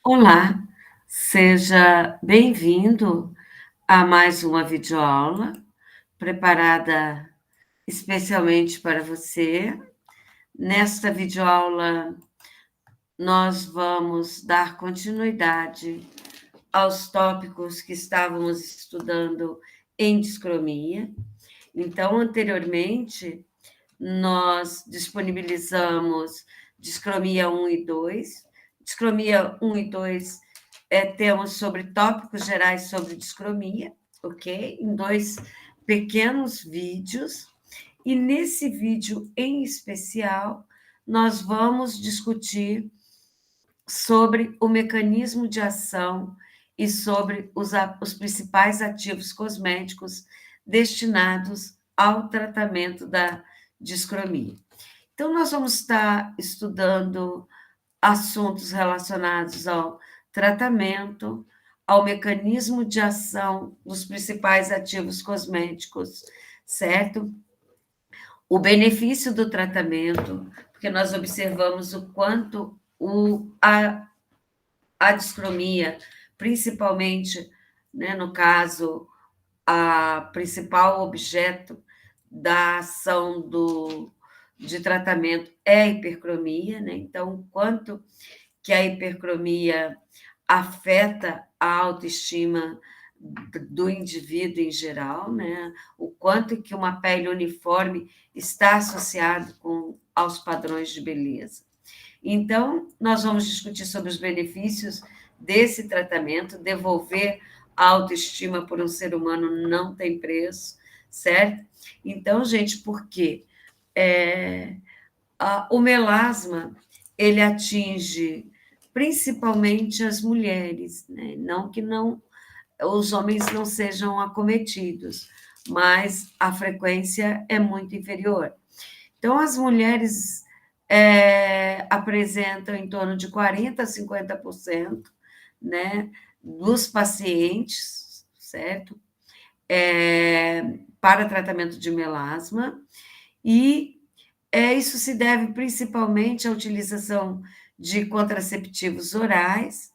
Olá, seja bem-vindo a mais uma videoaula preparada especialmente para você. Nesta videoaula, nós vamos dar continuidade aos tópicos que estávamos estudando em discromia. Então, anteriormente, nós disponibilizamos discromia 1 e 2. Discromia 1 e 2 temos sobre tópicos gerais sobre discromia, ok? Em dois pequenos vídeos. E nesse vídeo em especial, nós vamos discutir sobre o mecanismo de ação e sobre os principais ativos cosméticos destinados ao tratamento da discromia. Então, nós vamos estar estudando assuntos relacionados ao tratamento, ao mecanismo de ação dos principais ativos cosméticos, certo? O benefício do tratamento, porque nós observamos o quanto a discromia, principalmente, né, no caso, a principal objeto da ação de tratamento é a hipercromia, né? Então, quanto que a hipercromia afeta a autoestima do indivíduo em geral, né? O quanto que uma pele uniforme está associado aos padrões de beleza. Então, nós vamos discutir sobre os benefícios desse tratamento, devolver a autoestima por um ser humano não tem preço, certo? Então, gente, por quê? O melasma, ele atinge principalmente as mulheres, né? Não que os homens não sejam acometidos, mas a frequência é muito inferior. Então, as mulheres apresentam em torno de 40% a 50%, né, dos pacientes, certo? Para tratamento de melasma, e isso se deve principalmente à utilização de contraceptivos orais,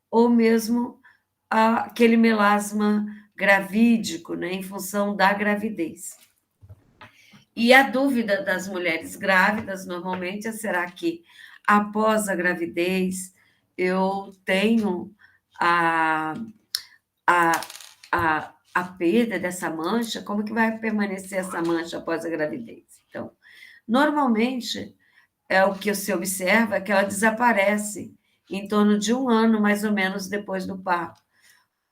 ou mesmo aquele melasma gravídico, né, em função da gravidez. E a dúvida das mulheres grávidas, normalmente, é: será que após a gravidez eu tenho a, a, a perda dessa mancha? Como que vai permanecer essa mancha após a gravidez? Então, normalmente, o que se observa é que ela desaparece em torno de 1 ano, mais ou menos, depois do parto.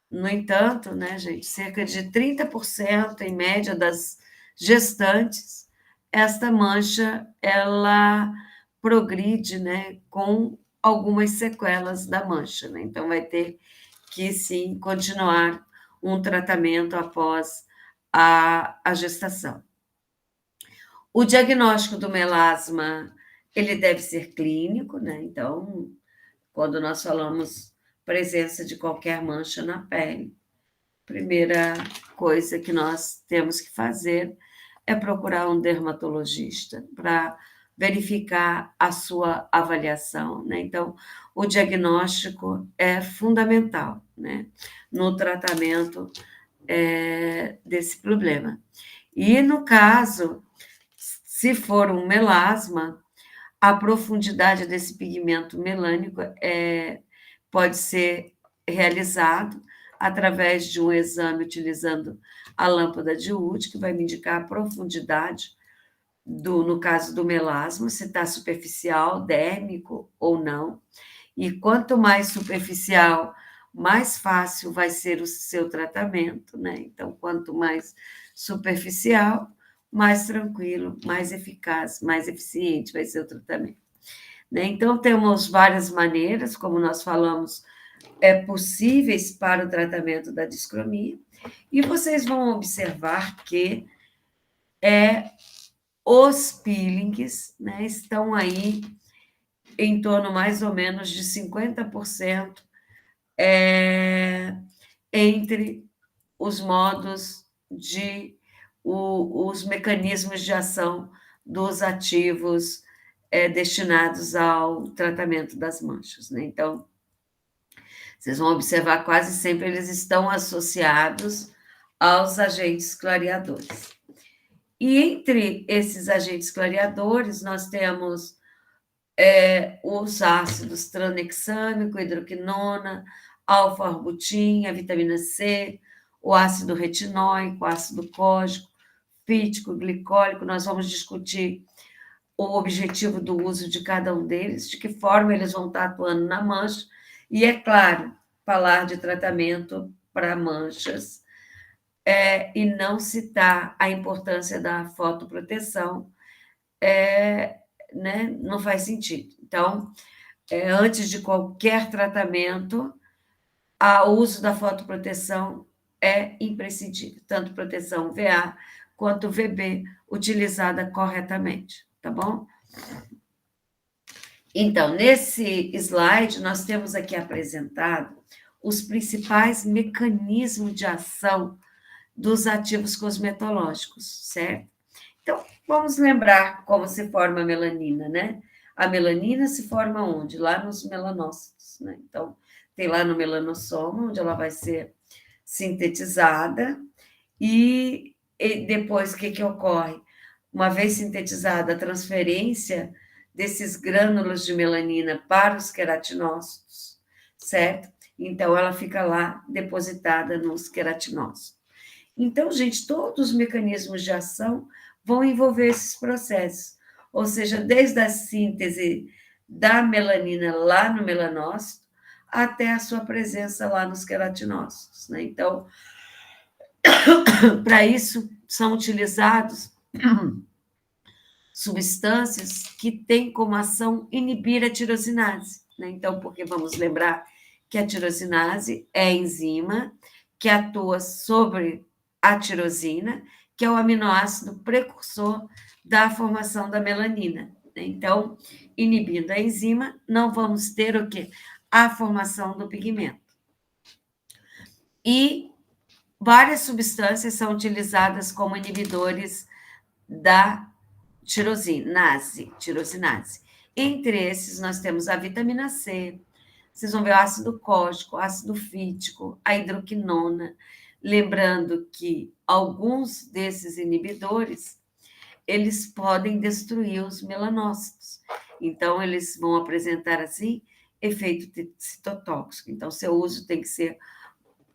No entanto, né, gente, cerca de 30% em média das gestantes, esta mancha, ela progride, né, com algumas sequelas da mancha, né? Então, vai ter que, sim, continuar um tratamento após a gestação. O diagnóstico do melasma, ele deve ser clínico, né? Então, quando nós falamos presença de qualquer mancha na pele, primeira coisa que nós temos que fazer é procurar um dermatologista para verificar a sua avaliação, né? Então, o diagnóstico é fundamental, né, no tratamento desse problema. E no caso, se for um melasma, a profundidade desse pigmento melânico pode ser realizado através de um exame utilizando a lâmpada de Wood, que vai me indicar a profundidade no caso do melasma, se está superficial, dérmico ou não. E quanto mais superficial, mais fácil vai ser o seu tratamento, né? Então, quanto mais superficial, mais tranquilo, mais eficaz, mais eficiente vai ser o tratamento, né? Então, temos várias maneiras, como nós falamos, possíveis para o tratamento da discromia, e vocês vão observar que os peelings, né, estão aí em torno mais ou menos de 50% entre os modos os mecanismos de ação dos ativos destinados ao tratamento das manchas, né? Então, Vocês vão observar, quase sempre eles estão associados aos agentes clareadores. E entre esses agentes clareadores, nós temos os ácidos tranexâmico, hidroquinona, alfa-arbutina, a vitamina C, o ácido retinóico, o ácido cógico, fítico, glicólico. Nós vamos discutir o objetivo do uso de cada um deles, de que forma eles vão estar atuando na mancha, e, é claro, falar de tratamento para manchas, e não citar a importância da fotoproteção, né, não faz sentido. Então, antes de qualquer tratamento, o uso da fotoproteção é imprescindível, tanto proteção VA quanto VB, utilizada corretamente, tá bom? Então, nesse slide, nós temos aqui apresentado os principais mecanismos de ação dos ativos cosmetológicos, certo? Então, vamos lembrar como se forma a melanina, né? A melanina se forma onde? Lá nos melanócitos, né? Então, tem lá no melanossoma, onde ela vai ser sintetizada, e depois o que ocorre? Uma vez sintetizada, a transferência desses grânulos de melanina para os queratinócitos, certo? Então, ela fica lá depositada nos queratinócitos. Então, gente, todos os mecanismos de ação vão envolver esses processos, ou seja, desde a síntese da melanina lá no melanócito até a sua presença lá nos queratinócitos, né? Então, para isso, são utilizados substâncias que têm como ação inibir a tirosinase, né? Então, porque vamos lembrar que a tirosinase é a enzima que atua sobre a tirosina, que é o aminoácido precursor da formação da melanina. Então, inibindo a enzima, não vamos ter o quê? A formação do pigmento. E várias substâncias são utilizadas como inibidores da tirosinase. Entre esses, nós temos a vitamina C, vocês vão ver o ácido cógico, o ácido fítico, a hidroquinona. Lembrando que alguns desses inibidores, eles podem destruir os melanócitos. Então, eles vão apresentar, assim, efeito citotóxico. Então, seu uso tem que ser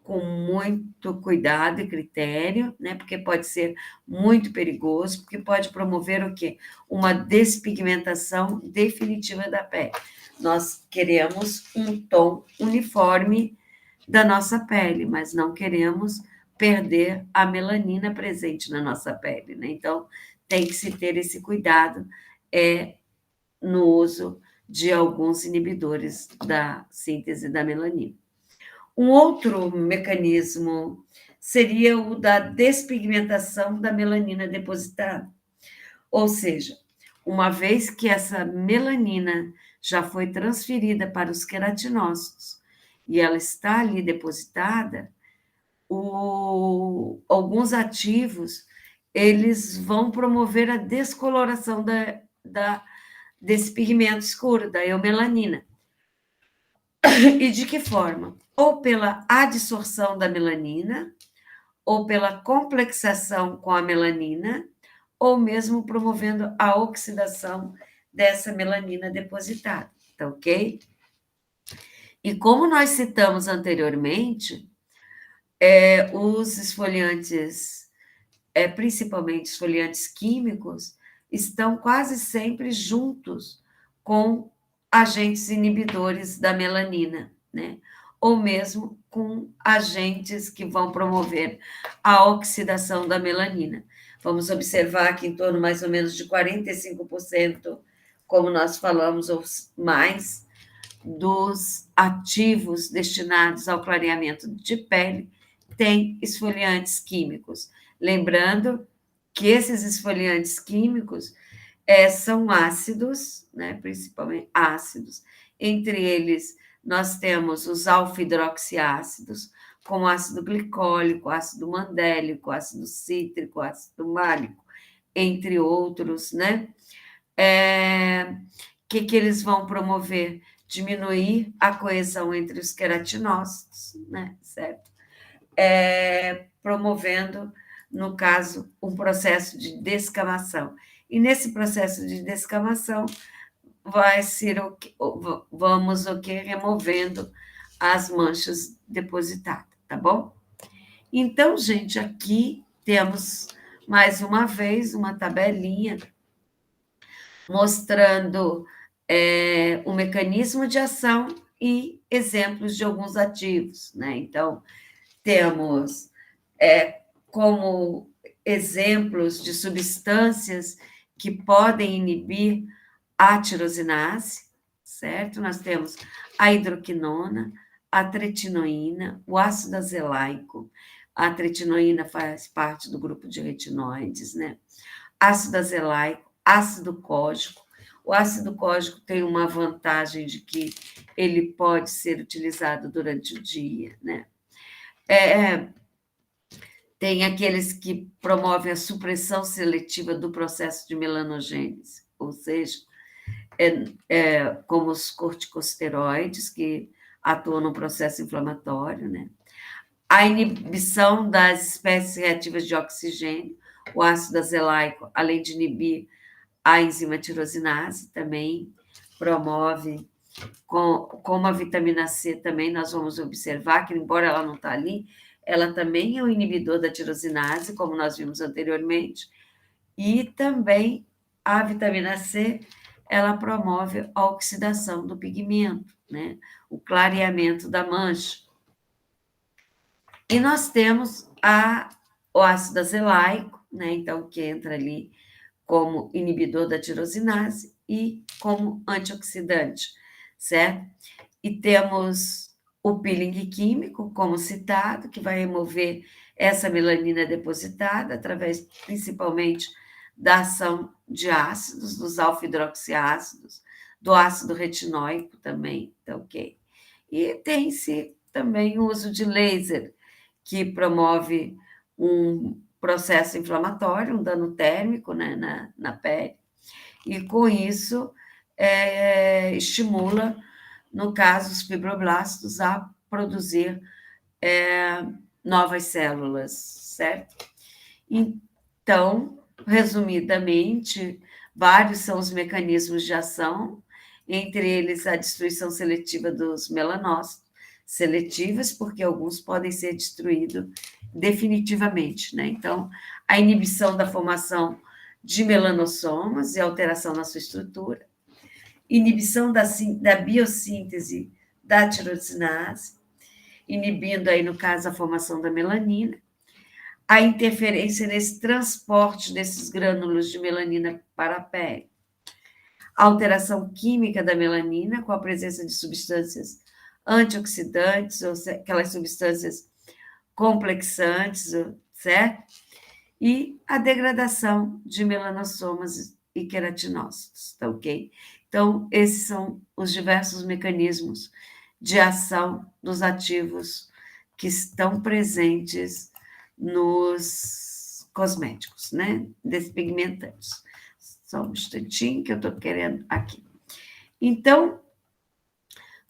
com muito cuidado e critério, né? Porque pode ser muito perigoso, porque pode promover o quê? Uma despigmentação definitiva da pele. Nós queremos um tom uniforme da nossa pele, mas não queremos perder a melanina presente na nossa pele, né? Então, tem que se ter esse cuidado no uso de alguns inibidores da síntese da melanina. Um outro mecanismo seria o da despigmentação da melanina depositada. Ou seja, uma vez que essa melanina já foi transferida para os queratinócitos e ela está ali depositada, alguns ativos eles vão promover a descoloração desse pigmento escuro, da eumelanina. E de que forma? Ou pela adsorção da melanina, ou pela complexação com a melanina, ou mesmo promovendo a oxidação dessa melanina depositada, tá ok? E como nós citamos anteriormente, os esfoliantes, principalmente esfoliantes químicos, estão quase sempre juntos com agentes inibidores da melanina, né? Ou mesmo com agentes que vão promover a oxidação da melanina. Vamos observar que em torno mais ou menos de 45%, como nós falamos, ou mais, dos ativos destinados ao clareamento de pele tem esfoliantes químicos. Lembrando que esses esfoliantes químicos são ácidos, né, principalmente ácidos. Entre eles, nós temos os alfa-hidroxiácidos, como ácido glicólico, ácido mandélico, ácido cítrico, ácido málico, entre outros, né? Que eles vão promover? diminuir a coesão entre os queratinócitos, né, certo? Promovendo, no caso, um processo de descamação. E nesse processo de descamação, vai ser vamos o que? Removendo as manchas depositadas, tá bom? Então, gente, aqui temos mais uma vez uma tabelinha mostrando o mecanismo de ação e exemplos de alguns ativos, né? Então, temos como exemplos de substâncias que podem inibir a tirosinase, certo? Nós temos a hidroquinona, a tretinoína, o ácido azelaico. A tretinoína faz parte do grupo de retinoides, né? Ácido azelaico, ácido cógico. O ácido cógico tem uma vantagem de que ele pode ser utilizado durante o dia, né? Tem aqueles que promovem a supressão seletiva do processo de melanogênese, ou seja, como os corticosteroides, que atuam no processo inflamatório, né? A inibição das espécies reativas de oxigênio, o ácido azelaico, além de inibir a enzima tirosinase, também promove, como a vitamina C também, nós vamos observar que, embora ela não está ali, ela também é um inibidor da tirosinase, como nós vimos anteriormente, e também a vitamina C, ela promove a oxidação do pigmento, né? O clareamento da mancha. E nós temos o ácido azelaico, né? Então, que entra ali como inibidor da tirosinase e como antioxidante, certo? E temos o peeling químico, como citado, que vai remover essa melanina depositada através, principalmente, da ação de ácidos, dos alfa-hidroxiácidos, do ácido retinóico também, tá ok? E tem-se também o uso de laser, que promove um processo inflamatório, um dano térmico, né, na pele, e com isso estimula, no caso, os fibroblastos a produzir novas células, certo? Então, resumidamente, vários são os mecanismos de ação, entre eles a destruição seletiva dos melanócitos, seletivas, porque alguns podem ser destruídos definitivamente, né? Então, a inibição da formação de melanossomas e alteração na sua estrutura, inibição da biossíntese da tirosinase, inibindo aí, no caso, a formação da melanina, a interferência nesse transporte desses grânulos de melanina para a pele, a alteração química da melanina com a presença de substâncias antioxidantes, ou aquelas substâncias complexantes, certo? E a degradação de melanossomas e queratinócitos, tá ok? Então, esses são os diversos mecanismos de ação dos ativos que estão presentes nos cosméticos, né? Despigmentantes. Só um instantinho que eu estou querendo aqui. Então,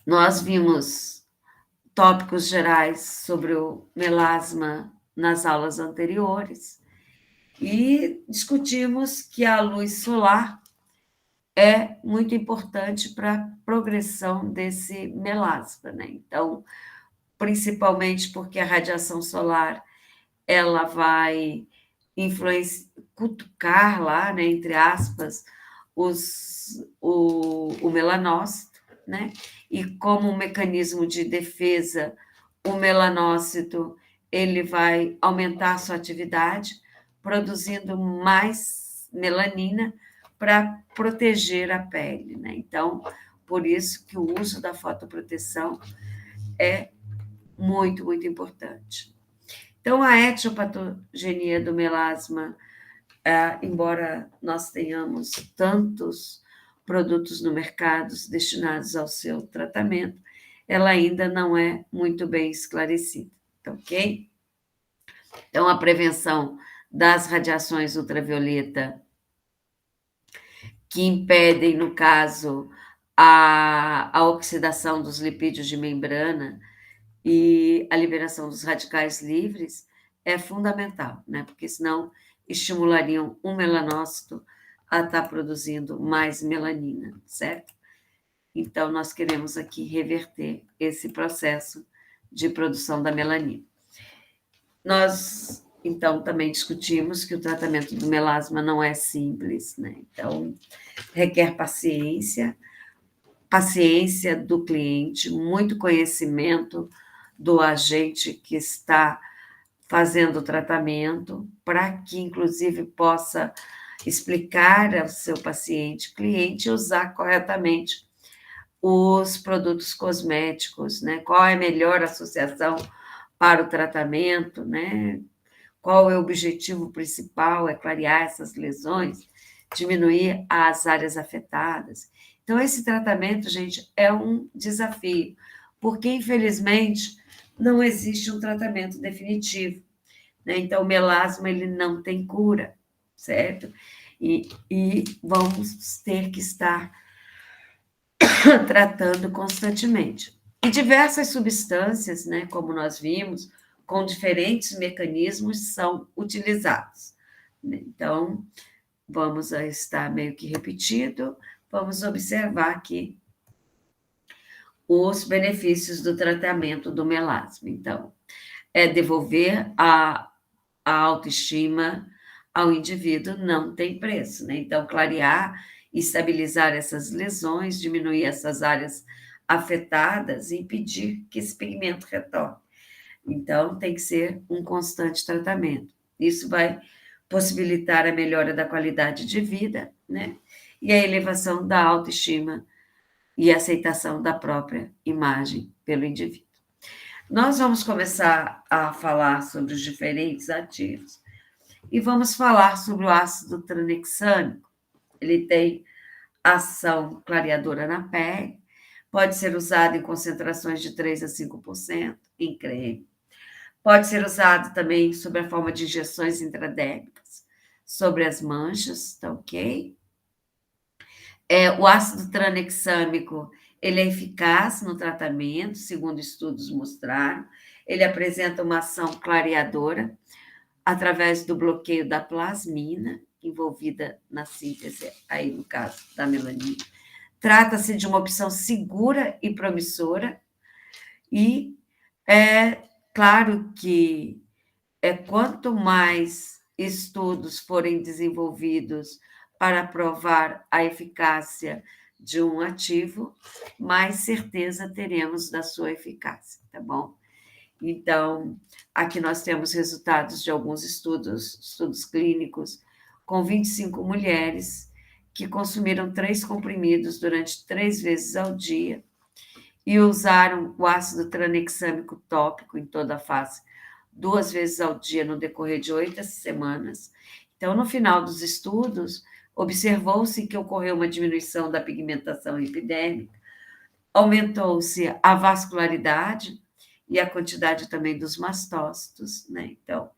nós vimos tópicos gerais sobre o melasma nas aulas anteriores e discutimos que a luz solar é muito importante para a progressão desse melasma, né? Então, principalmente porque a radiação solar ela vai cutucar lá, né, entre aspas, o melanócito, né? E como um mecanismo de defesa, o melanócito ele vai aumentar a sua atividade, produzindo mais melanina para proteger a pele, né? Então, por isso que o uso da fotoproteção é muito, muito importante. Então, a etiopatogenia do melasma, embora nós tenhamos tantos produtos no mercado destinados ao seu tratamento, ela ainda não é muito bem esclarecida, tá ok? Então, a prevenção das radiações ultravioleta que impedem, no caso, a oxidação dos lipídios de membrana e a liberação dos radicais livres é fundamental, né? Porque senão estimulariam um melanócito a estar produzindo mais melanina, certo? Então, nós queremos aqui reverter esse processo de produção da melanina. Nós, então, também discutimos que o tratamento do melasma não é simples, né? Então, requer paciência, paciência do cliente, muito conhecimento do agente que está fazendo o tratamento, para que, inclusive, possa explicar ao seu paciente, cliente, usar corretamente os produtos cosméticos, né? Qual é a melhor associação para o tratamento, né? Qual é o objetivo principal? É clarear essas lesões, diminuir as áreas afetadas. Então, esse tratamento, gente, é um desafio, porque, infelizmente, não existe um tratamento definitivo, né? Então, o melasma, ele não tem cura, certo? E vamos ter que estar tratando constantemente. E diversas substâncias, né, como nós vimos, com diferentes mecanismos são utilizados. Então, vamos a estar meio que repetido, vamos observar aqui os benefícios do tratamento do melasma. Então, é devolver a autoestima ao indivíduo, não tem preço, né? Então, clarear e estabilizar essas lesões, diminuir essas áreas afetadas e impedir que esse pigmento retorne. Então, tem que ser um constante tratamento. Isso vai possibilitar a melhora da qualidade de vida, né? E a elevação da autoestima e aceitação da própria imagem pelo indivíduo. Nós vamos começar a falar sobre os diferentes ativos e vamos falar sobre o ácido tranexâmico. Ele tem ação clareadora na pele, pode ser usado em concentrações de 3 a 5% em creme. Pode ser usado também sob a forma de injeções intradérmicas, sobre as manchas, tá ok? O ácido tranexâmico, ele é eficaz no tratamento, segundo estudos mostraram. Ele apresenta uma ação clareadora através do bloqueio da plasmina, envolvida na síntese, aí no caso da melanina. Trata-se de uma opção segura e promissora, e é claro que quanto mais estudos forem desenvolvidos para provar a eficácia de um ativo, mais certeza teremos da sua eficácia, tá bom? Então, aqui nós temos resultados de alguns estudos clínicos, com 25 mulheres que consumiram 3 comprimidos durante 3 vezes ao dia e usaram o ácido tranexâmico tópico em toda a face 2 vezes ao dia no decorrer de 8 semanas. Então, no final dos estudos, observou-se que ocorreu uma diminuição da pigmentação epidêmica, aumentou-se a vascularidade e a quantidade também dos mastócitos, né? Então,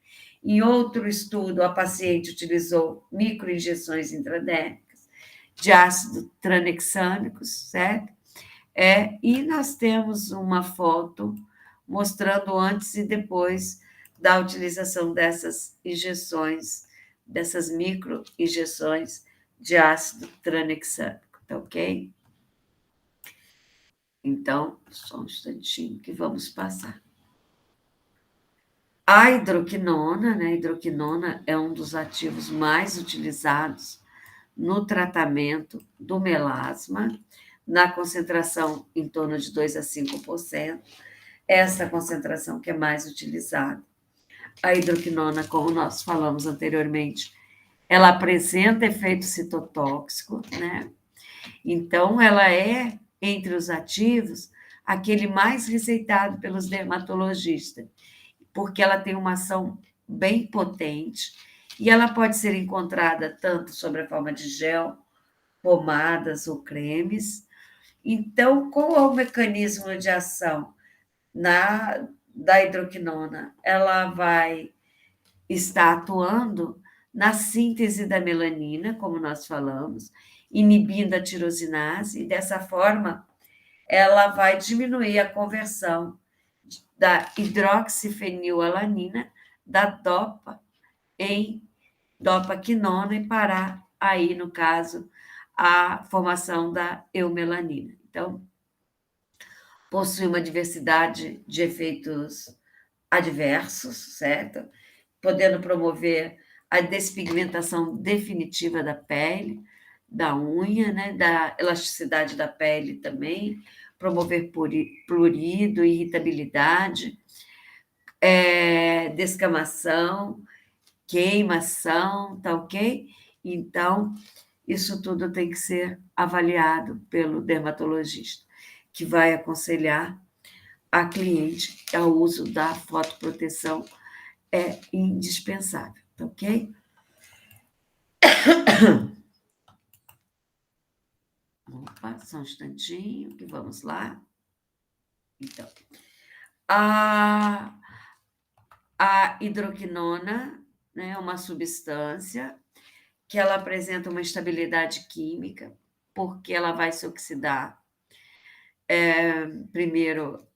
em outro estudo, a paciente utilizou microinjeções intradérmicas de ácido tranexâmico, certo? E nós temos uma foto mostrando antes e depois da utilização dessas injeções, dessas microinjeções de ácido tranexâmico, tá ok? Então, só um instantinho que vamos passar. A hidroquinona, né? A hidroquinona é um dos ativos mais utilizados no tratamento do melasma, na concentração em torno de 2 a 5%. Essa concentração que é mais utilizada. A hidroquinona, como nós falamos anteriormente, ela apresenta efeito citotóxico, né? Então, ela é, entre os ativos, aquele mais receitado pelos dermatologistas, porque ela tem uma ação bem potente e ela pode ser encontrada tanto sob a forma de gel, pomadas ou cremes. Então, qual é o mecanismo de ação da hidroquinona? Ela vai estar atuando na síntese da melanina, como nós falamos, inibindo a tirosinase, e dessa forma ela vai diminuir a conversão da hidroxifenilalanina, da DOPA, em dopaquinona e parar aí, no caso, a formação da eumelanina. Então, possui uma diversidade de efeitos adversos, certo? Podendo promover a despigmentação definitiva da pele, da unha, né? Da elasticidade da pele também, promover prurido, irritabilidade, descamação, queimação, tá ok? Então, isso tudo tem que ser avaliado pelo dermatologista, que vai aconselhar a cliente ao uso da fotoproteção, é indispensável, tá ok? Opa, só um instantinho, que vamos lá. Então, a, a hidroquinona, né, é uma substância que ela apresenta uma estabilidade química, porque ela vai se oxidar, primeiro,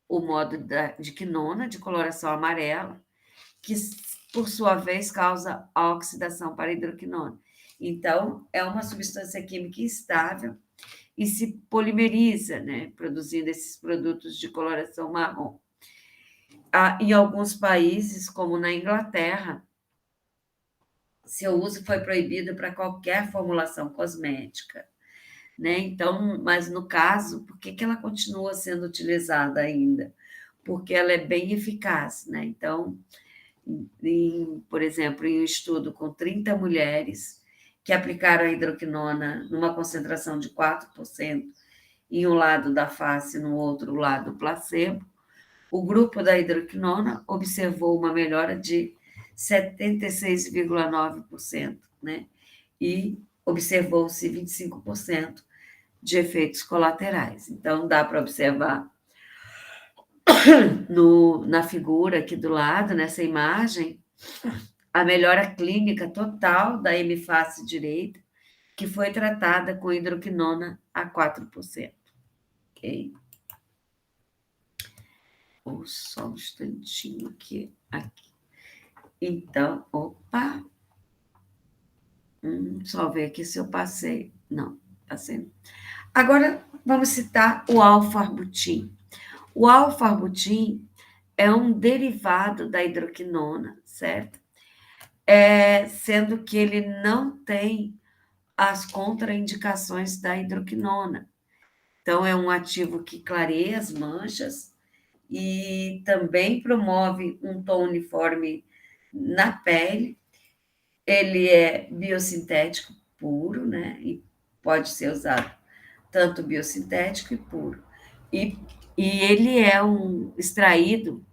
o modo de quinona, de coloração amarela, que, por sua vez, causa a oxidação para a hidroquinona. Então, é uma substância química instável e se polimeriza, né, produzindo esses produtos de coloração marrom. Em alguns países, como na Inglaterra, seu uso foi proibido para qualquer formulação cosmética, né? Então, mas no caso, por que ela continua sendo utilizada ainda? Porque ela é bem eficaz, né? Então, por exemplo, em um estudo com 30 mulheres que aplicaram a hidroquinona numa concentração de 4% em um lado da face e no outro lado placebo, o grupo da hidroquinona observou uma melhora de 76,9%, né? E observou-se 25% de efeitos colaterais. Então, dá para observar na figura aqui do lado, nessa imagem, a melhora clínica total da hemiface direita, que foi tratada com hidroquinona a 4%. Ok? Ou só um instantinho aqui. Então, opa. Só ver aqui se eu passei. Não, passei. Agora, vamos citar o alfa-arbutin. O alfa-arbutin é um derivado da hidroquinona, certo? Sendo que ele não tem as contraindicações da hidroquinona. Então, é um ativo que clareia as manchas e também promove um tom uniforme na pele. Ele é biosintético puro, né? E pode ser usado tanto biosintético e puro. E, e ele é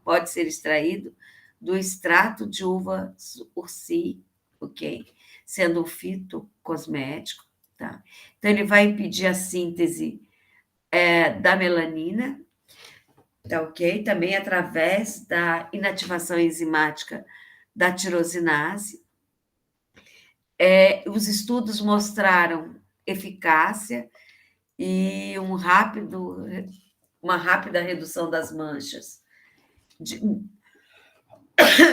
pode ser extraído do extrato de uva ursi, ok? Sendo um fitocosmético, tá? Então, ele vai impedir a síntese da melanina, tá ok? Também através da inativação enzimática da tirosinase. Os estudos mostraram eficácia e uma rápida redução das manchas.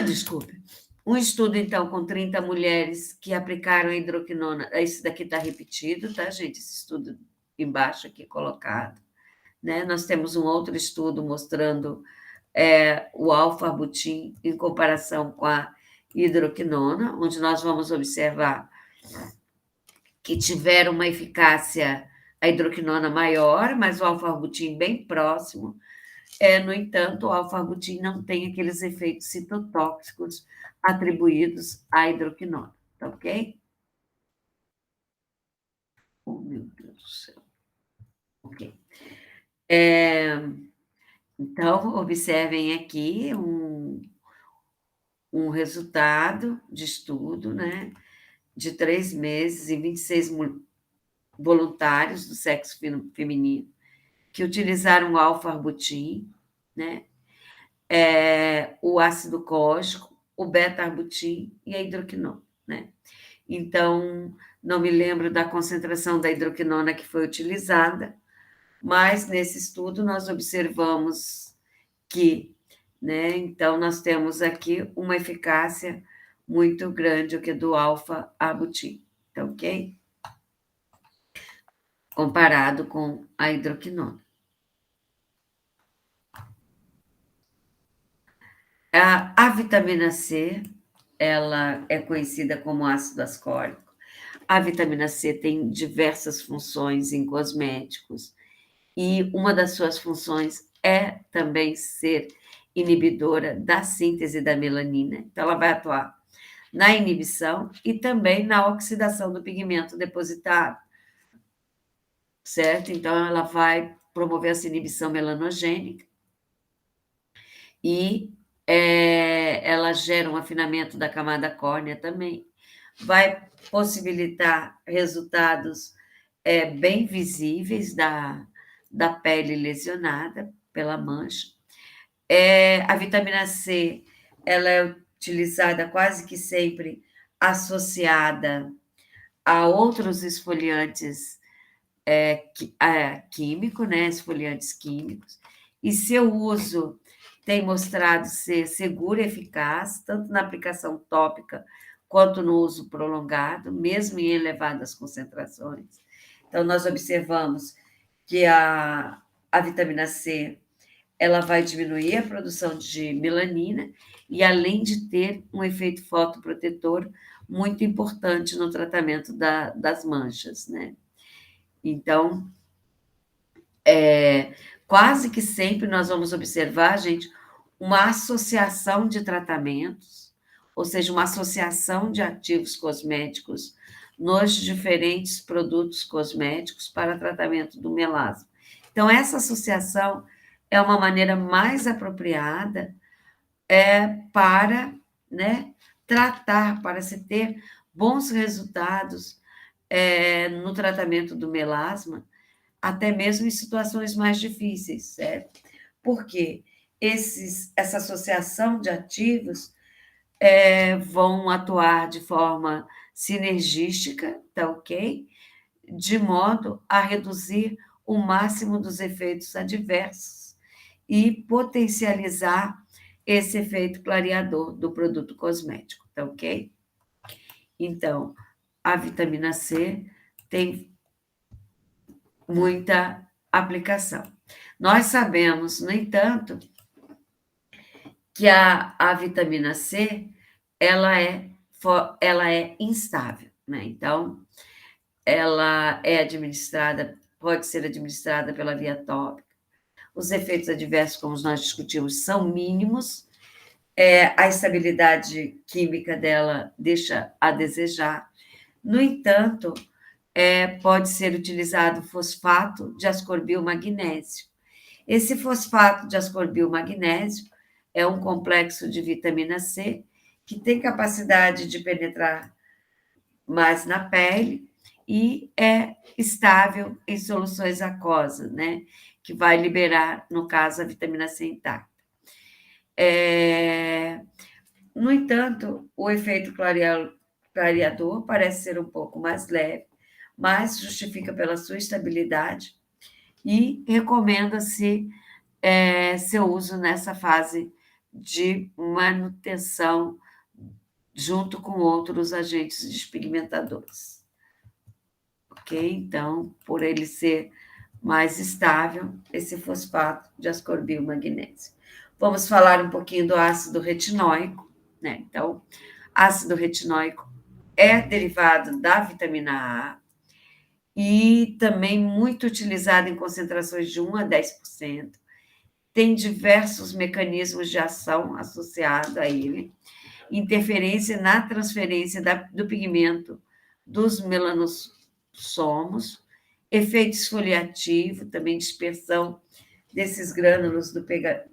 Desculpe. Um estudo, então, com 30 mulheres que aplicaram a hidroquinona. Esse daqui está repetido, tá, gente? Esse estudo embaixo aqui colocado. Né? Nós temos um outro estudo mostrando o alfa-arbutin em comparação com a hidroquinona, onde nós vamos observar que tiveram uma eficácia, a hidroquinona maior, mas o alfa-arbutin bem próximo. No entanto, o alfa-arbutin não tem aqueles efeitos citotóxicos atribuídos à hidroquinona, tá ok? Oh, meu Deus do céu. Ok. Então, observem aqui um resultado de estudo, né, de 3 meses e 26 voluntários do sexo feminino que utilizaram o alfa-arbutin, né, o ácido cólico, o beta-arbutin e a hidroquinona, né? Então, não me lembro da concentração da hidroquinona que foi utilizada, mas nesse estudo nós observamos que, né, então nós temos aqui uma eficácia muito grande, o que é do alfa-abutil, tá ok? Comparado com a hidroquinona. A vitamina C, ela é conhecida como ácido ascórbico. A vitamina C tem diversas funções em cosméticos, e uma das suas funções é também ser inibidora da síntese da melanina. Então, ela vai atuar na inibição e também na oxidação do pigmento depositado, certo? Então, ela vai promover essa inibição melanogênica e ela gera um afinamento da camada córnea também. Vai possibilitar resultados bem visíveis da pele lesionada pela mancha. A vitamina C, ela é utilizada quase que sempre associada a outros esfoliantes químicos, né? Esfoliantes químicos, e seu uso tem mostrado ser seguro e eficaz, tanto na aplicação tópica quanto no uso prolongado, mesmo em elevadas concentrações. Então, nós observamos que a vitamina C ela vai diminuir a produção de melanina e, além de ter um efeito fotoprotetor muito importante no tratamento das manchas, né? Então, quase que sempre nós vamos observar, gente, uma associação de tratamentos, ou seja, uma associação de ativos cosméticos nos diferentes produtos cosméticos para tratamento do melasma. Então, essa associação é uma maneira mais apropriada para, né, tratar, para se ter bons resultados no tratamento do melasma, até mesmo em situações mais difíceis, certo? Porque essa associação de ativos vão atuar de forma sinergística, tá ok? De modo a reduzir o máximo dos efeitos adversos e potencializar esse efeito clareador do produto cosmético, tá ok? Então, a vitamina C tem muita aplicação. Nós sabemos, no entanto, que a vitamina C ela é instável, né? Então, ela é administrada, pode ser administrada pela via tópica. Os efeitos adversos, como nós discutimos, são mínimos. A estabilidade química dela deixa a desejar. No entanto, pode ser utilizado fosfato de ascorbil magnésio. Esse fosfato de ascorbil magnésio é um complexo de vitamina C que tem capacidade de penetrar mais na pele e é estável em soluções aquosas, né? Que vai liberar, no caso, a vitamina C intacta. No entanto, o efeito clareador parece ser um pouco mais leve, mas justifica pela sua estabilidade e recomenda-se seu uso nessa fase de manutenção junto com outros agentes despigmentadores. Ok? Então, por ele ser mais estável, esse fosfato de ascorbil magnésio. Vamos falar um pouquinho do ácido retinóico, né? Então, ácido retinóico é derivado da vitamina A e também muito utilizado em concentrações de 1 a 10%. Tem diversos mecanismos de ação associados a ele, interferência na transferência do pigmento dos melanossomos, efeito esfoliativo, também dispersão desses grânulos do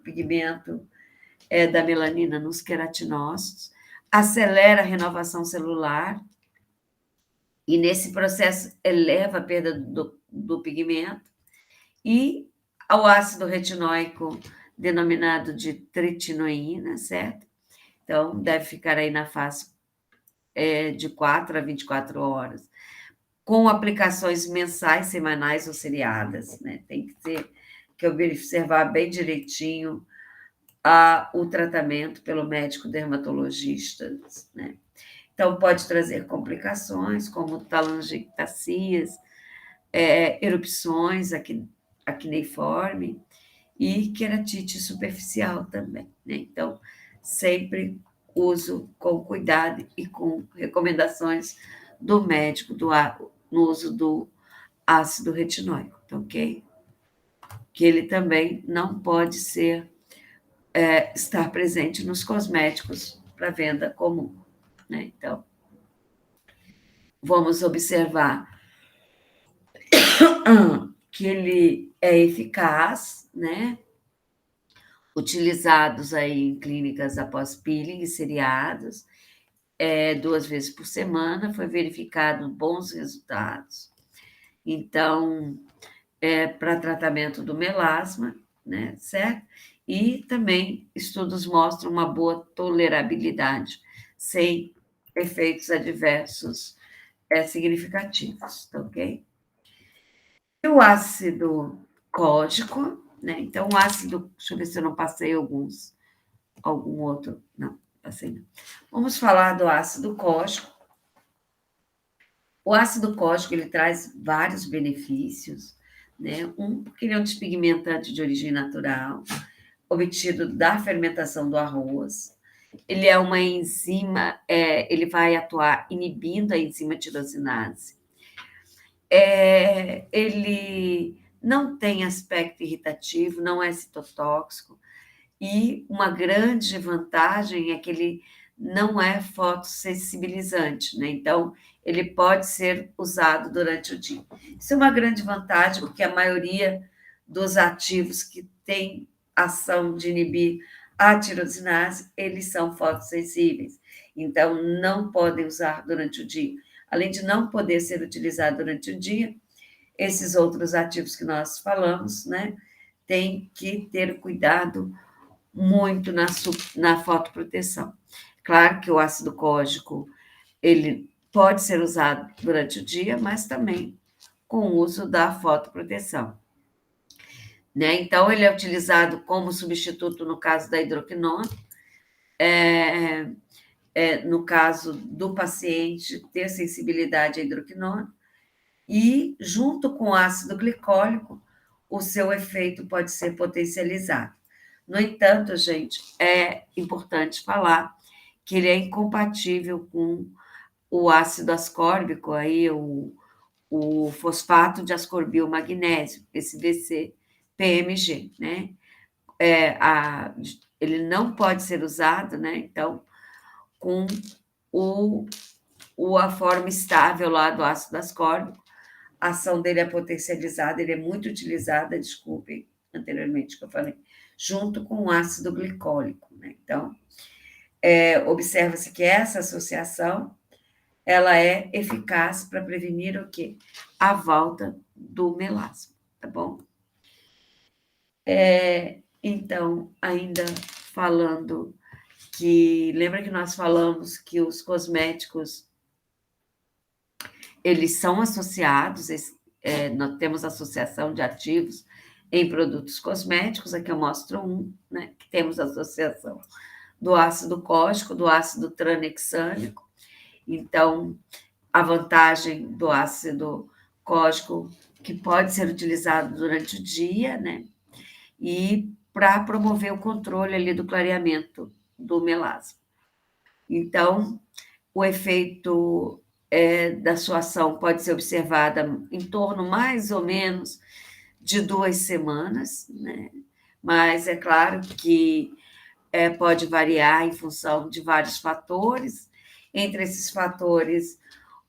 pigmento da melanina nos queratinócitos, acelera a renovação celular e, nesse processo, eleva a perda do pigmento, e o ácido retinóico, denominado de tretinoína, certo? Então, deve ficar aí na face de 4 a 24 horas. com aplicações mensais, semanais ou seriadas, né? Tem que observar bem direitinho o tratamento pelo médico dermatologista, né? Então, pode trazer complicações, como telangiectasias, erupções acneiforme e queratite superficial também, né? Então, sempre uso com cuidado e com recomendações do médico no uso do ácido retinóico, tá ok? Que ele também não pode estar presente nos cosméticos para venda comum, né? Então, vamos observar que ele é eficaz, né? Utilizados aí em clínicas após peeling e seriados, 2 vezes por semana, foi verificado bons resultados. Então, para tratamento do melasma, né, certo? E também estudos mostram uma boa tolerabilidade, sem efeitos adversos significativos, tá ok? E o ácido códico, né? Então, o ácido, deixa eu ver se eu não passei algum outro, não, passei não. Vamos falar do ácido códico. O ácido códico, ele traz vários benefícios, né? Porque ele é um despigmentante de origem natural, obtido da fermentação do arroz. Ele é uma enzima, ele vai atuar inibindo a enzima tirosinase. Ele não tem aspecto irritativo, não é citotóxico, e uma grande vantagem é que ele não é fotossensibilizante, né? Então, ele pode ser usado durante o dia. Isso é uma grande vantagem, porque a maioria dos ativos que têm ação de inibir a tirosinase, eles são fotossensíveis. Então, não podem usar durante o dia. Além de não poder ser utilizado durante o dia, esses outros ativos que nós falamos, né, tem que ter cuidado muito na fotoproteção. Claro que o ácido códico, ele pode ser usado durante o dia, mas também com o uso da fotoproteção, né? Então, ele é utilizado como substituto no caso da hidroquinona, no caso do paciente ter sensibilidade à hidroquinona, e junto com o ácido glicólico, o seu efeito pode ser potencializado. No entanto, gente, é importante falar que ele é incompatível com o ácido ascórbico, aí, o fosfato de ascorbil magnésio, esse VC-PMG, né? Ele não pode ser usado, né? Então, com a forma estável lá do ácido ascórbico, a ação dele é potencializada, ele é muito utilizada, desculpem, anteriormente que eu falei, junto com o ácido glicólico, né? Então, observa-se que essa associação, ela é eficaz para prevenir o quê? A volta do melasma, tá bom? Então, ainda falando lembra que nós falamos que os cosméticos, eles são associados, nós temos associação de ativos em produtos cosméticos, aqui eu mostro né, que temos associação do ácido códico, do ácido tranexâmico. Então, a vantagem do ácido códico, que pode ser utilizado durante o dia, né? E para promover o controle ali do clareamento do melasma. Então, o efeito da sua ação pode ser observada em torno, mais ou menos, de 2 semanas, né? Mas é claro que pode variar em função de vários fatores. Entre esses fatores,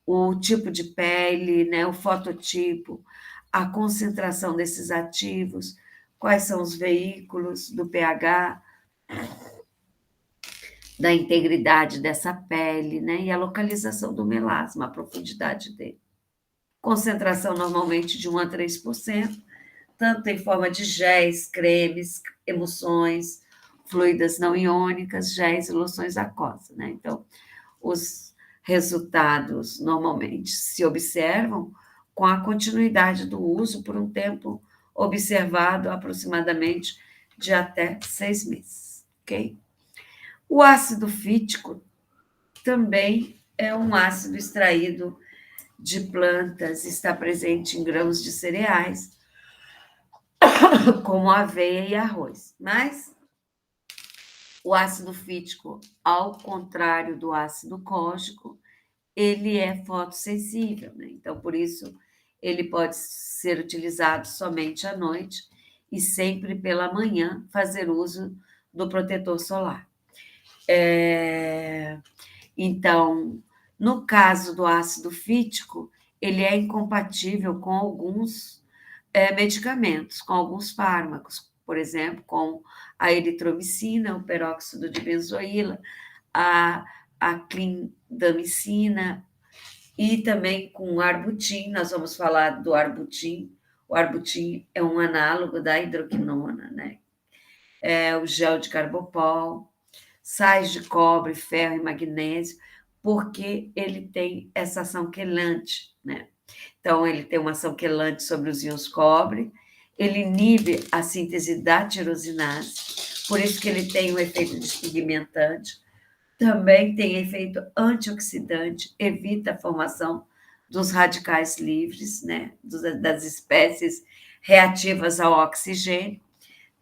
o tipo de pele, né, o fototipo, a concentração desses ativos, quais são os veículos do pH, da integridade dessa pele, né, e a localização do melasma, a profundidade dele. Concentração normalmente de 1 a 3%, tanto em forma de géis, cremes, emulsões, fluidas não iônicas, géis e loções aquosas, né? Então, os resultados normalmente se observam com a continuidade do uso por um tempo observado aproximadamente de até 6 meses, ok? O ácido fítico também é um ácido extraído de plantas, está presente em grãos de cereais, como aveia e arroz. Mas o ácido fítico, ao contrário do ácido cógico, ele é fotossensível, né? Então, por isso, ele pode ser utilizado somente à noite e sempre pela manhã fazer uso do protetor solar. Então, no caso do ácido fítico, ele é incompatível com alguns medicamentos, com alguns fármacos, por exemplo, com a eritromicina, o peróxido de benzoíla, a, a clindamicina e também com o arbutin. Nós vamos falar do arbutin. O arbutin é um análogo da hidroquinona, né? É o gel de carbopol, sais de cobre, ferro e magnésio, porque ele tem essa ação quelante, né? Então, ele tem uma ação quelante sobre os íons cobre, ele inibe a síntese da tirosinase, por isso que ele tem um efeito despigmentante, também tem efeito antioxidante, evita a formação dos radicais livres, né, das espécies reativas ao oxigênio,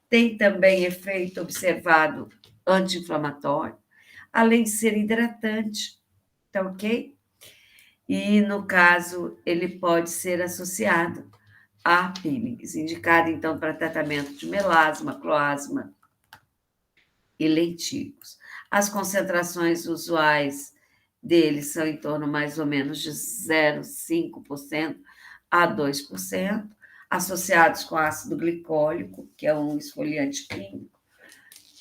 tem também efeito observado anti-inflamatório, além de ser hidratante, tá ok? E, no caso, ele pode ser associado a peelings, indicado, então, para tratamento de melasma, cloasma e lentículos. As concentrações usuais deles são em torno mais ou menos de 0,5% a 2%, associados com ácido glicólico, que é um esfoliante químico,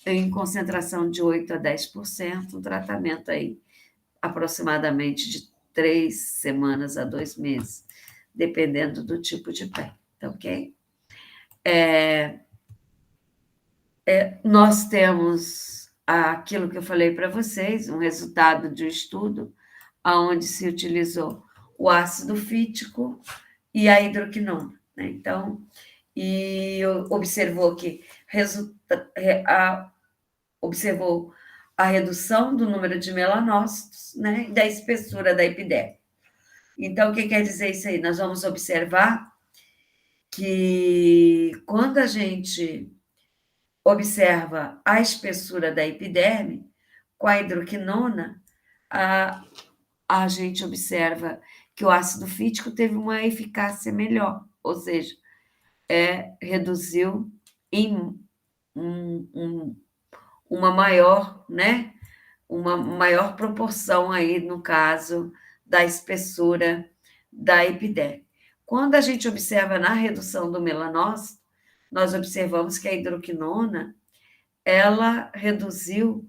em concentração de 8 a 10%, um tratamento aí aproximadamente de 3 semanas a 2 meses, dependendo do tipo de pele, tá ok? Nós temos aquilo que eu falei para vocês, um resultado de um estudo onde se utilizou o ácido fítico e a hidroquinona, né? Então, e observou que observou a redução do número de melanócitos, né, e da espessura da epiderme. Então, o que quer dizer isso aí? Nós vamos observar que quando a gente observa a espessura da epiderme, com a hidroquinona, a gente observa que o ácido fítico teve uma eficácia melhor, ou seja, reduziu em uma maior, né? Uma maior proporção aí, no caso, da espessura da epiderme. Quando a gente observa na redução do melanócito, nós observamos que a hidroquinona, ela reduziu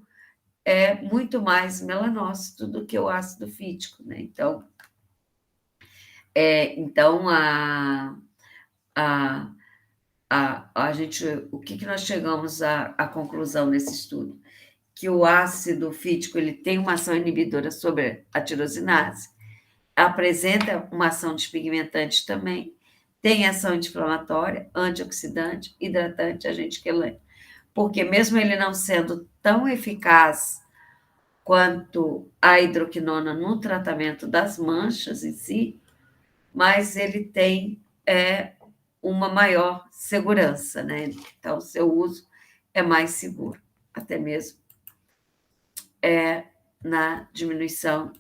muito mais melanócito do que o ácido fítico, né? Então a gente, o que nós chegamos à conclusão nesse estudo? Que o ácido fítico ele tem uma ação inibidora sobre a tirosinase, apresenta uma ação despigmentante também, tem ação anti-inflamatória, antioxidante, hidratante, agente quelante. Porque mesmo ele não sendo tão eficaz quanto a hidroquinona no tratamento das manchas em si, mas ele tem uma maior segurança, né? Então, seu uso é mais seguro, até mesmo na diminuição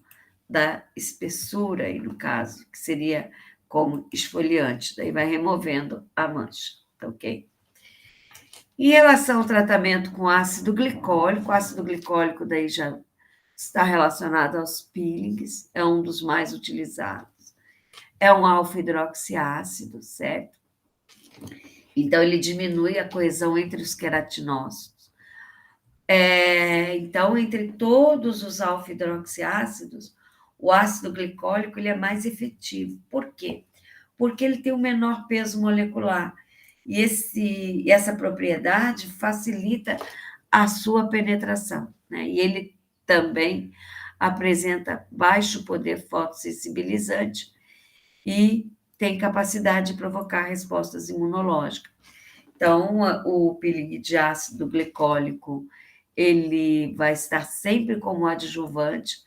da espessura, aí no caso, que seria como esfoliante, daí vai removendo a mancha, tá ok? Em relação ao tratamento com ácido glicólico, o ácido glicólico daí já está relacionado aos peelings, é um dos mais utilizados. É um alfa-hidroxiácido, certo? Então, ele diminui a coesão entre os queratinócitos. Então, entre todos os alfa-hidroxiácidos, o ácido glicólico ele é mais efetivo. Por quê? Porque ele tem o menor peso molecular. E essa propriedade facilita a sua penetração, né? E ele também apresenta baixo poder fotossensibilizante e tem capacidade de provocar respostas imunológicas. Então, o peeling de ácido glicólico, ele vai estar sempre como adjuvante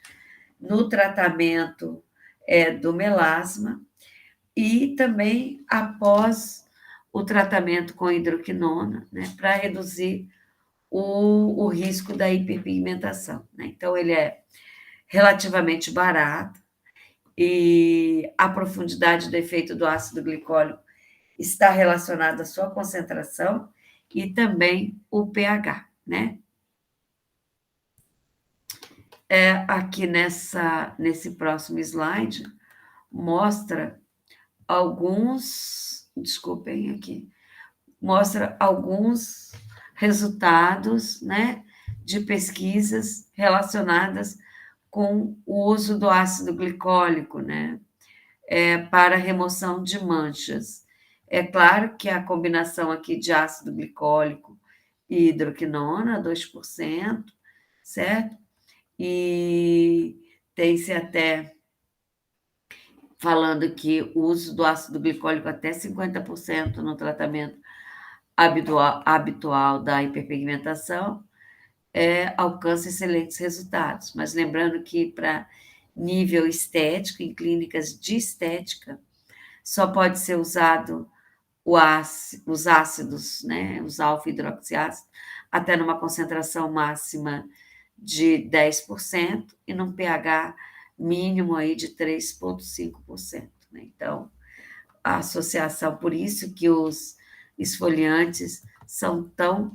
no tratamento do melasma e também após o tratamento com hidroquinona, né, para reduzir o risco da hiperpigmentação, né? Então, ele é relativamente barato e a profundidade do efeito do ácido glicólico está relacionada à sua concentração e também o pH, né? Aqui nesse próximo slide, mostra desculpem aqui, mostra alguns resultados, né, de pesquisas relacionadas com o uso do ácido glicólico, né, para remoção de manchas. É claro que a combinação aqui de ácido glicólico e hidroquinona, 2%, certo? E tem-se até falando que o uso do ácido glicólico até 50% no tratamento habitual da hiperpigmentação alcança excelentes resultados. Mas lembrando que para nível estético, em clínicas de estética, só pode ser usado os ácidos, né, os alfa-hidroxiácidos, até numa concentração máxima de 10% e num pH mínimo aí de 3,5%. Né? Então, a associação, por isso que os esfoliantes são tão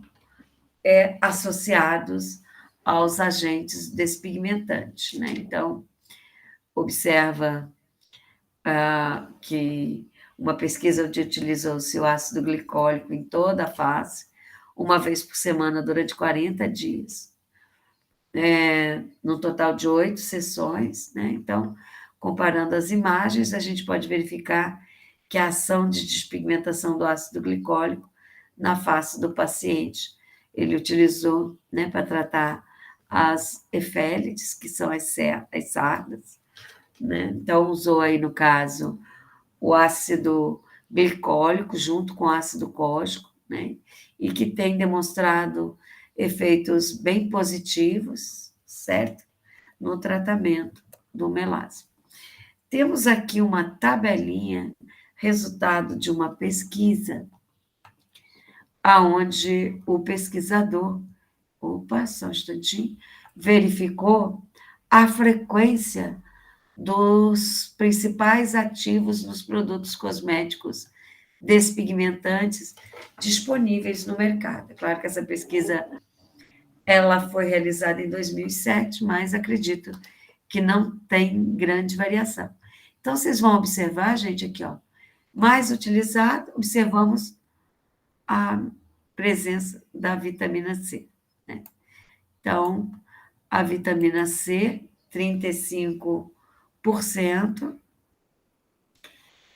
associados aos agentes despigmentantes. Né? Então, observa que uma pesquisa onde utilizou-se o ácido glicólico em toda a face, uma vez por semana durante 40 dias, no total de 8 sessões, né? Então, comparando as imagens, a gente pode verificar que a ação de despigmentação do ácido glicólico na face do paciente, ele utilizou, né, para tratar as efélides, que são as sardas, né? Então, usou aí, no caso, o ácido glicólico junto com o ácido cólico, né? E que tem demonstrado efeitos bem positivos, certo? No tratamento do melasma. Temos aqui uma tabelinha, resultado de uma pesquisa, aonde o pesquisador, só um instantinho, verificou a frequência dos principais ativos nos produtos cosméticos despigmentantes disponíveis no mercado. É claro que essa pesquisa ela foi realizada em 2007, mas acredito que não tem grande variação. Então, vocês vão observar, gente, aqui, ó, mais utilizado, observamos a presença da vitamina C. Né? Então, a vitamina C, 35%.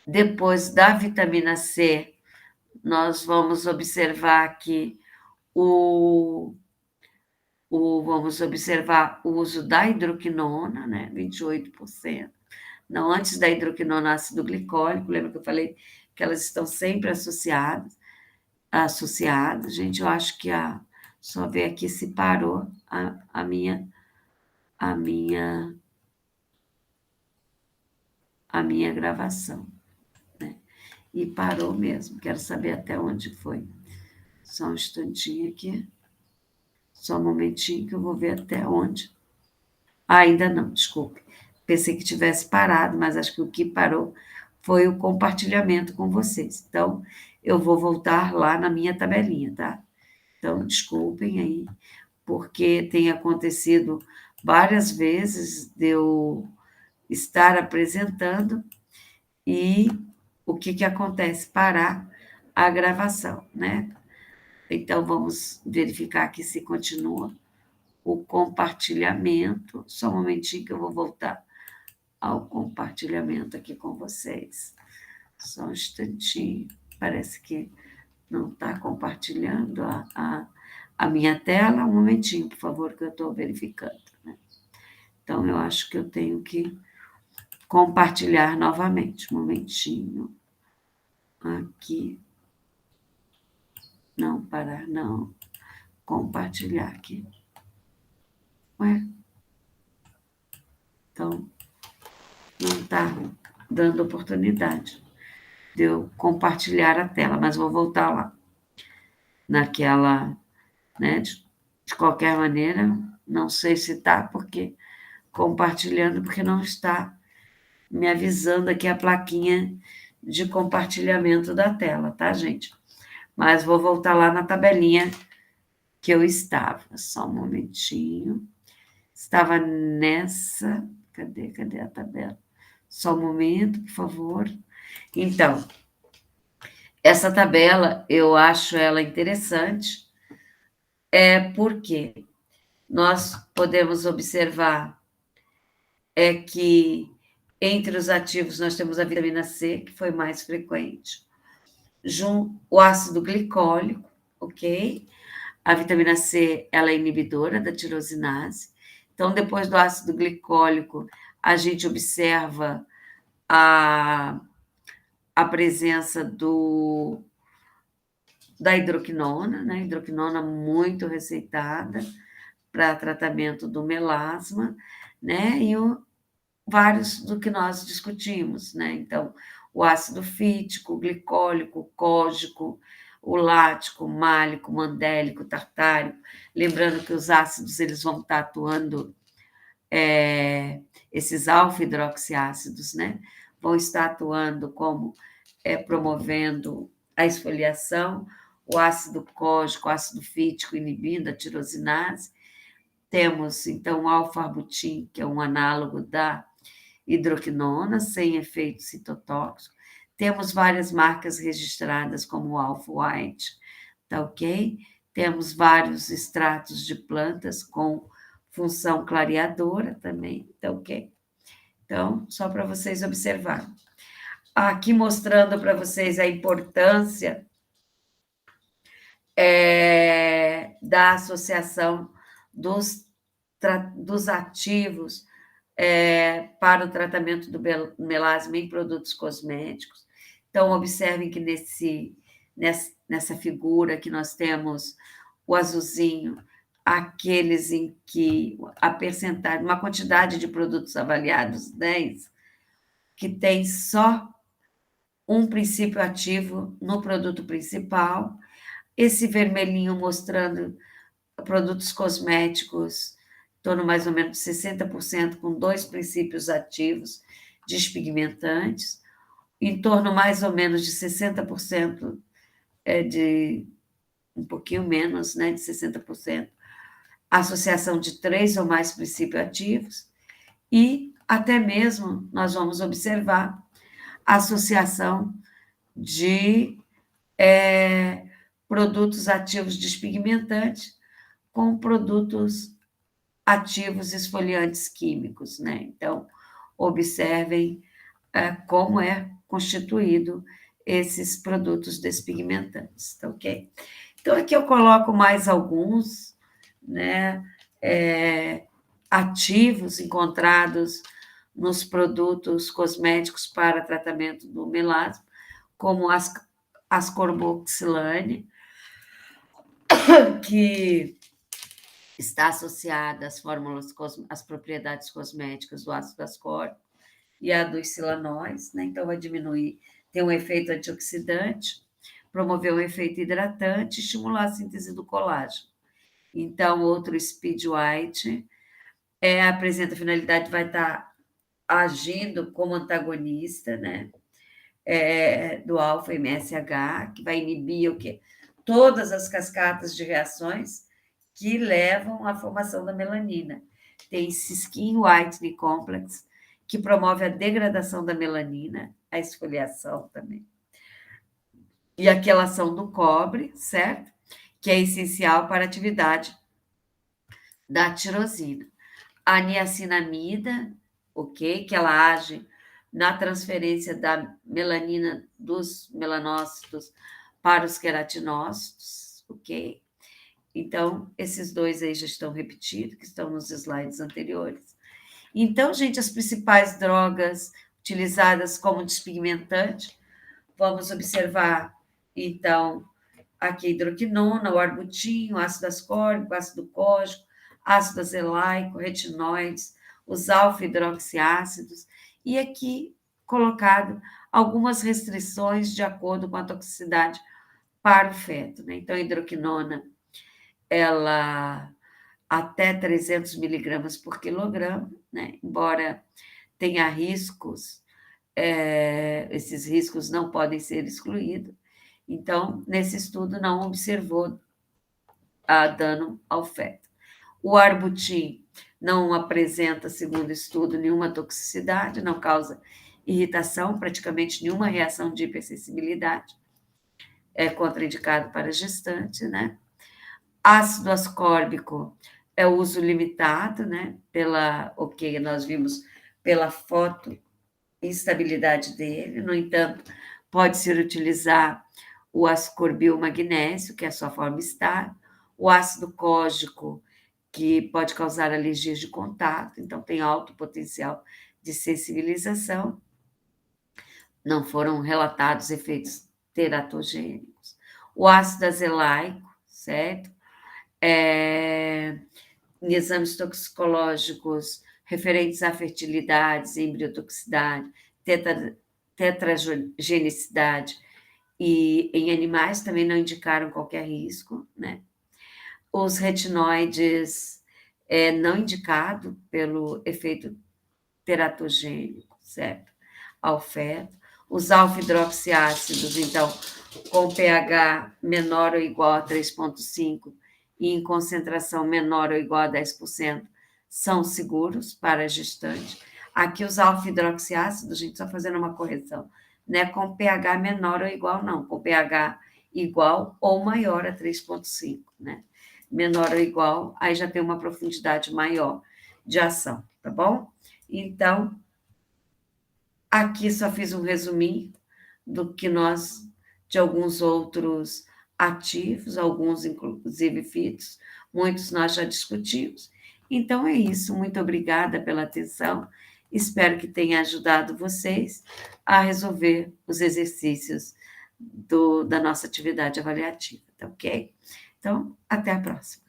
Depois da vitamina C, nós vamos observar que vamos observar o uso da hidroquinona, né, 28%. Não, antes da hidroquinona, ácido glicólico, lembra que eu falei que elas estão sempre associadas. Gente, eu acho que só ver aqui se parou a minha gravação, né? E parou mesmo, quero saber até onde foi. Só um instantinho aqui. Só um momentinho que eu vou ver até onde. Ainda não, desculpe. Pensei que tivesse parado, mas acho que o que parou foi o compartilhamento com vocês. Então, eu vou voltar lá na minha tabelinha, tá? Então, desculpem aí, porque tem acontecido várias vezes de eu estar apresentando e o que acontece? Parar a gravação, né? Então, vamos verificar aqui se continua o compartilhamento. Só um momentinho que eu vou voltar ao compartilhamento aqui com vocês. Só um instantinho. Parece que não está compartilhando a minha tela. Um momentinho, por favor, que eu estou verificando. Né? Então, eu acho que eu tenho que compartilhar novamente. Um momentinho. Aqui. Não, parar, não. Compartilhar aqui. Ué? Então, não está dando oportunidade de eu compartilhar a tela, mas vou voltar lá. Naquela, né? De qualquer maneira, não sei se está, porque compartilhando, porque não está me avisando aqui a plaquinha de compartilhamento da tela, tá, gente? Mas vou voltar lá na tabelinha que eu estava. Só um momentinho. Estava nessa. Cadê a tabela? Só um momento, por favor. Então, essa tabela eu acho ela interessante, porque nós podemos observar que entre os ativos nós temos a vitamina C, que foi mais frequente, o ácido glicólico, ok? A vitamina C, ela é inibidora da tirosinase. Então, depois do ácido glicólico, a gente observa a, a presença da hidroquinona, né? Hidroquinona muito receitada para tratamento do melasma, né? E vários do que nós discutimos, né? Então, o ácido fítico, o glicólico, o cógico, o lático, o málico, o mandélico, o tartárico. Lembrando que os ácidos eles vão estar atuando, esses alfa-hidroxiácidos, né? Vão estar atuando como promovendo a esfoliação, o ácido cógico, o ácido fítico inibindo a tirosinase. Temos, então, o alfa-arbutin, que é um análogo da hidroquinona, sem efeito citotóxico. Temos várias marcas registradas, como o Alpha White, tá ok? Temos vários extratos de plantas com função clareadora também, tá ok? Então, só para vocês observarem. Aqui mostrando para vocês a importância da associação dos ativos para o tratamento do melasma em produtos cosméticos. Então, observem que nessa figura que nós temos o azulzinho, aqueles em que a percentagem, uma quantidade de produtos avaliados, 10, que tem só um princípio ativo no produto principal, esse vermelhinho mostrando produtos cosméticos, em torno mais ou menos de 60% com 2 princípios ativos despigmentantes, em torno mais ou menos de 60% de um pouquinho menos, né, de 60%, associação de 3 ou mais princípios ativos, e até mesmo nós vamos observar a associação de produtos ativos despigmentantes com produtos ativos esfoliantes químicos, né? Então, observem como é constituído esses produtos despigmentantes, tá ok? Então, aqui eu coloco mais alguns, né, ativos encontrados nos produtos cosméticos para tratamento do melasma, como ascorboxilane, que está associada às fórmulas, às propriedades cosméticas do ácido ascórbico e a dos silanóis, né? Então, vai diminuir, tem um efeito antioxidante, promover um efeito hidratante e estimular a síntese do colágeno. Então, outro Speed White apresenta a finalidade, vai estar agindo como antagonista, né? Do alfa-MSH, que vai inibir o quê? Todas as cascatas de reações que levam à formação da melanina. Tem esse Skin Whitening Complex, que promove a degradação da melanina, a esfoliação também. E a quelação do cobre, certo? Que é essencial para a atividade da tirosina. A niacinamida, ok? Que ela age na transferência da melanina dos melanócitos para os queratinócitos, ok? Então, esses dois aí já estão repetidos, que estão nos slides anteriores. Então, gente, as principais drogas utilizadas como despigmentante, vamos observar, então, aqui a hidroquinona, o arbutin, o ácido ascórbico, o ácido cógico, ácido azelaico, retinóides, os alfa-hidroxiácidos, e aqui colocado algumas restrições de acordo com a toxicidade para o feto, né? Então, a hidroquinona, ela até 300 miligramas por quilograma, né? Embora tenha riscos, esses riscos não podem ser excluídos. Então, nesse estudo, não observou dano ao feto. O arbutin não apresenta, segundo estudo, nenhuma toxicidade, não causa irritação, praticamente nenhuma reação de hipersensibilidade, é contraindicado para gestante, né? Ácido ascórbico é uso limitado, né? O que nós vimos pela foto instabilidade dele, no entanto, pode-se utilizar o ascorbil magnésio, que é a sua forma estável, o ácido cógico, que pode causar alergias de contato, então tem alto potencial de sensibilização. Não foram relatados efeitos teratogênicos. O ácido azelaico, certo? Em exames toxicológicos referentes à fertilidade, embriotoxicidade, tetragenicidade e em animais também não indicaram qualquer risco, né? Os retinoides não indicado pelo efeito teratogênico, certo? Ao feto. Os alfa-hidroxiácidos, então, com pH menor ou igual a 3,5 e em concentração menor ou igual a 10%, são seguros para a gestante. Aqui os alfa-hidroxiácidos, gente, só fazendo uma correção, não é com pH menor ou igual, não, com pH igual ou maior a 3,5, né? Menor ou igual, aí já tem uma profundidade maior de ação, tá bom? Então, aqui só fiz um resuminho do que nós, de alguns outros ativos, alguns inclusive fitos, muitos nós já discutimos. Então é isso, muito obrigada pela atenção, espero que tenha ajudado vocês a resolver os exercícios da nossa atividade avaliativa, tá ok? Então, até a próxima.